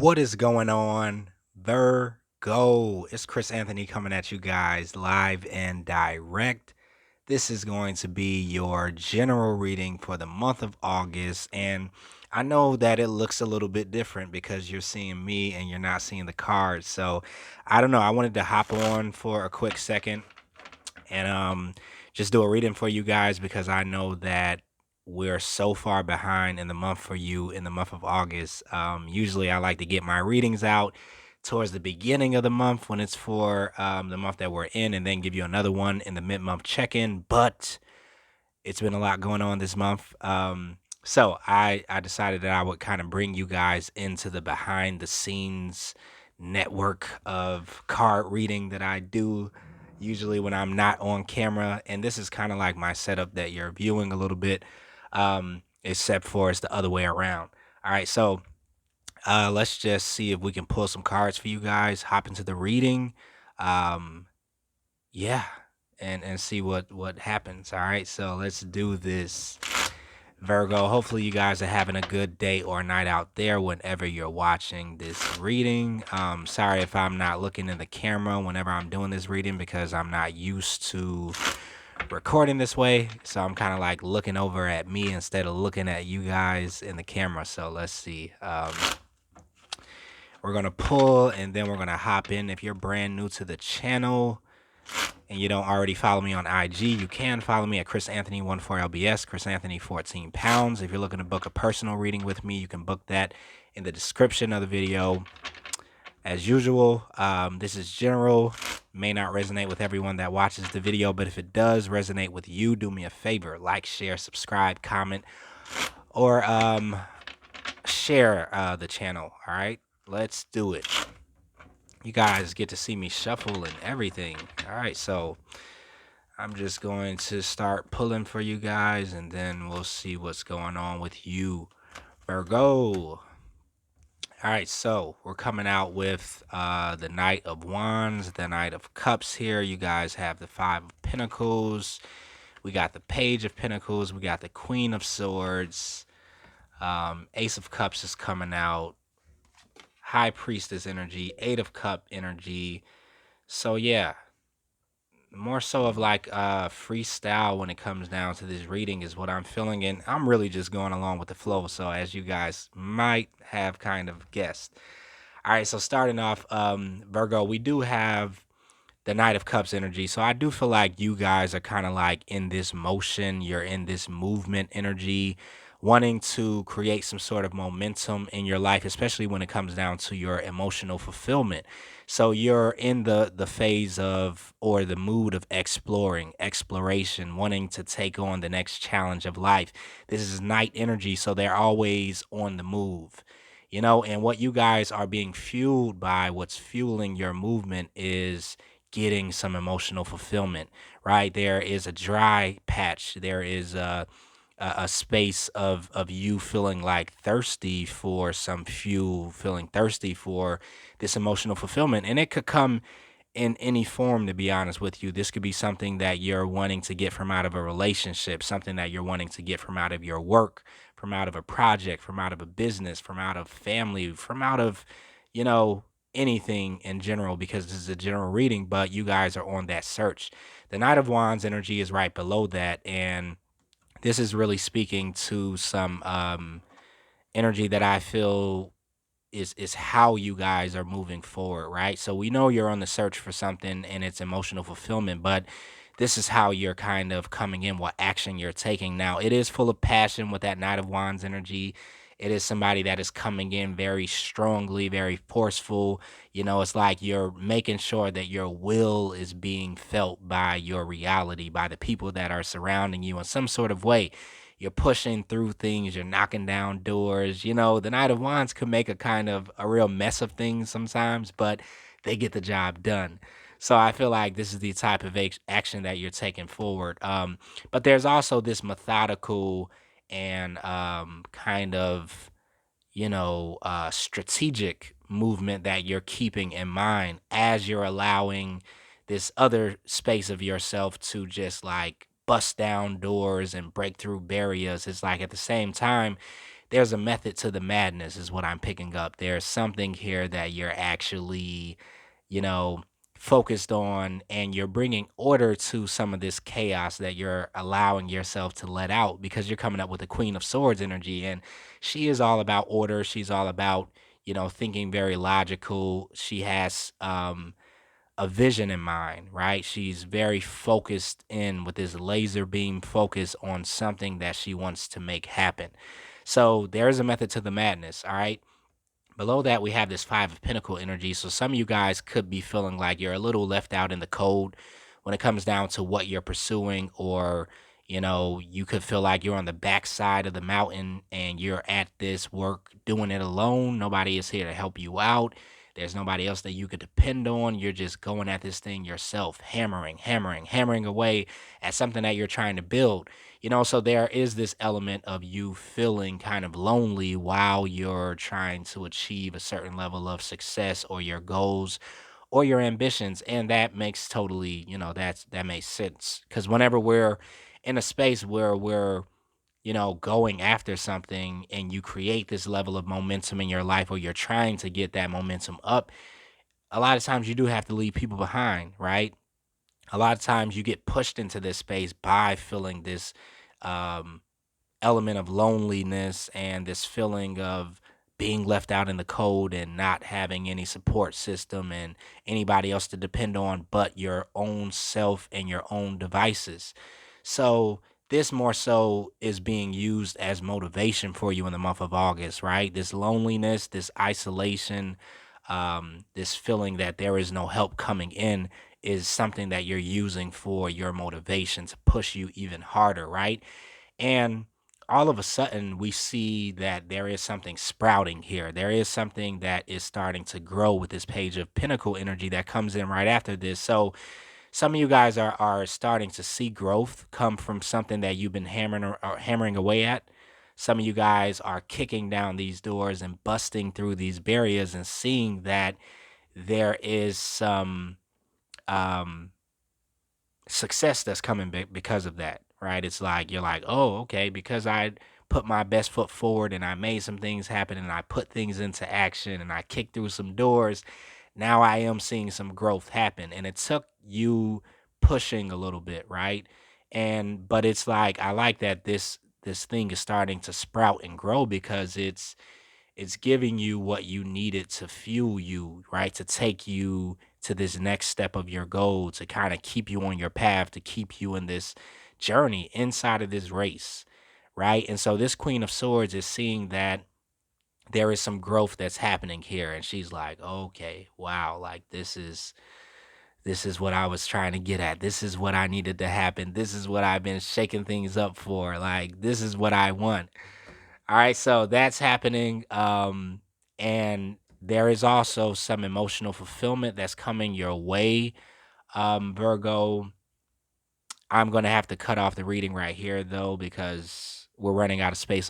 What is going on, Virgo? It's Chris Anthony coming at you guys live and direct. This is going to be your general reading for the month of August. And I know that it looks a little bit different because you're seeing me and you're not seeing the cards. So I don't know. I wanted to hop on for a quick second and just do a reading for you guys because I know that we're so far behind in the month for you in the month of August. Usually I like to get my readings out towards the beginning of the month when it's for the month that we're in, and then give you another one in the mid-month check-in. But it's been a lot going on this month. So I decided that I would kind of bring you guys into the behind the scenes network of card reading that I do usually when I'm not on camera. And this is kind of like my setup that you're viewing a little bit, except for it's the other way around. All right, so let's just see if we can pull some cards for you guys, hop into the reading. Um, yeah, and see what happens. All right, so let's do this. Virgo, hopefully you guys are having a good day or night out there whenever you're watching this reading. Sorry if I'm not looking in the camera whenever I'm doing this reading because I'm not used to recording this way. So I'm kind of like looking over at me instead of looking at you guys in the camera. So let's see. We're going to pull and then we're going to hop in. If you're brand new to the channel and you don't already follow me on IG, you can follow me at chrisanthony14lbs, chrisanthony 14 pounds. If you're looking to book a personal reading with me, you can book that in the description of the video. As usual, this is general, may not resonate with everyone that watches the video, but if it does resonate with you, do me a favor, like, share, subscribe, comment, or share the channel. All right, let's do it. You guys get to see me shuffle and everything. All right, so I'm just going to start pulling for you guys, and then we'll see what's going on with you, Virgo. All right, so we're coming out with the Knight of Wands, the Knight of Cups here. You guys have the Five of Pentacles. We got the Page of Pentacles. We got the Queen of Swords. Ace of Cups is coming out. High Priestess energy. Eight of Cup energy. So, yeah. More so of like freestyle when it comes down to this reading is what I'm feeling, and I'm really just going along with the flow, so as you guys might have kind of guessed. All right, so starting off, Virgo, we do have the Knight of Cups energy, so I do feel like you guys are kind of like in this motion, you're in this movement energy, wanting to create some sort of momentum in your life, especially when it comes down to your emotional fulfillment. So you're in the phase of, or the mood of exploration, wanting to take on the next challenge of life. This is night energy, so they're always on the move. And what you guys are being fueled by, what's fueling your movement is getting some emotional fulfillment, right? There is a dry patch. There is a space of you feeling like thirsty for some fuel, feeling thirsty for this emotional fulfillment. And it could come in any form, to be honest with you. This could be something that you're wanting to get from out of a relationship, something that you're wanting to get from out of your work, from out of a project, from out of a business, from out of family, from out of, you know, anything in general, because this is a general reading, but you guys are on that search. The Knight of Wands energy is right below that. And this is really speaking to some energy that I feel is how you guys are moving forward, right? So we know you're on the search for something and it's emotional fulfillment, but this is how you're kind of coming in, what action you're taking. Now, it is full of passion with that Knight of Wands energy. It is somebody that is coming in very strongly, very forceful. It's like you're making sure that your will is being felt by your reality, by the people that are surrounding you in some sort of way. You're pushing through things, you're knocking down doors. The Knight of Wands could make a kind of a real mess of things sometimes, but they get the job done. So I feel like this is the type of action that you're taking forward. But there's also this methodical and kind of, strategic movement that you're keeping in mind as you're allowing this other space of yourself to just like bust down doors and break through barriers. It's like at the same time, there's a method to the madness is what I'm picking up. There's something here that you're actually, you know, focused on, and you're bringing order to some of this chaos that you're allowing yourself to let out, because you're coming up with the Queen of Swords energy, and she is all about order. She's all about, thinking very logical. She has a vision in mind, right? She's very focused in with this laser beam focus on something that she wants to make happen. So there's a method to the madness, all right? Below that, we have this Five of Pentacle energy. So some of you guys could be feeling like you're a little left out in the cold when it comes down to what you're pursuing, or, you could feel like you're on the backside of the mountain and you're at this work doing it alone. Nobody is here to help you out. There's nobody else that you could depend on. You're just going at this thing yourself, hammering, hammering, hammering away at something that you're trying to build. So there is this element of you feeling kind of lonely while you're trying to achieve a certain level of success or your goals or your ambitions. And that makes totally, that makes sense. Because whenever we're in a space where we're, going after something and you create this level of momentum in your life, or you're trying to get that momentum up, a lot of times you do have to leave people behind, right? A lot of times you get pushed into this space by feeling this um, element of loneliness and this feeling of being left out in the cold and not having any support system and anybody else to depend on but your own self and your own devices. So this more so is being used as motivation for you in the month of August, right? This loneliness, this isolation, this feeling that there is no help coming in is something that you're using for your motivation to push you even harder, right? And all of a sudden, we see that there is something sprouting here. There is something that is starting to grow with this Page of Pinnacle energy that comes in right after this. So some of you guys are starting to see growth come from something that you've been hammering away at. Some of you guys are kicking down these doors and busting through these barriers and seeing that there is some um success that's coming because of that, right? It's like you're like, oh, okay, because I put my best foot forward and I made some things happen and I put things into action and I kicked through some doors. Now I am seeing some growth happen, and it took you pushing a little bit, right? And but it's like I like that this thing is starting to sprout and grow, because it's giving you what you needed to fuel you, right? To take you to this next step of your goal, to kind of keep you on your path, to keep you in this journey inside of this race, right? And so this Queen of Swords is seeing that there is some growth that's happening here, and she's like, okay, wow, like this is what I was trying to get at. This is what I needed to happen. This is what I've been shaking things up for. Like, this is what I want. All right, so that's happening. And there is also some emotional fulfillment that's coming your way, Virgo. I'm gonna have to cut off the reading right here though, because we're running out of space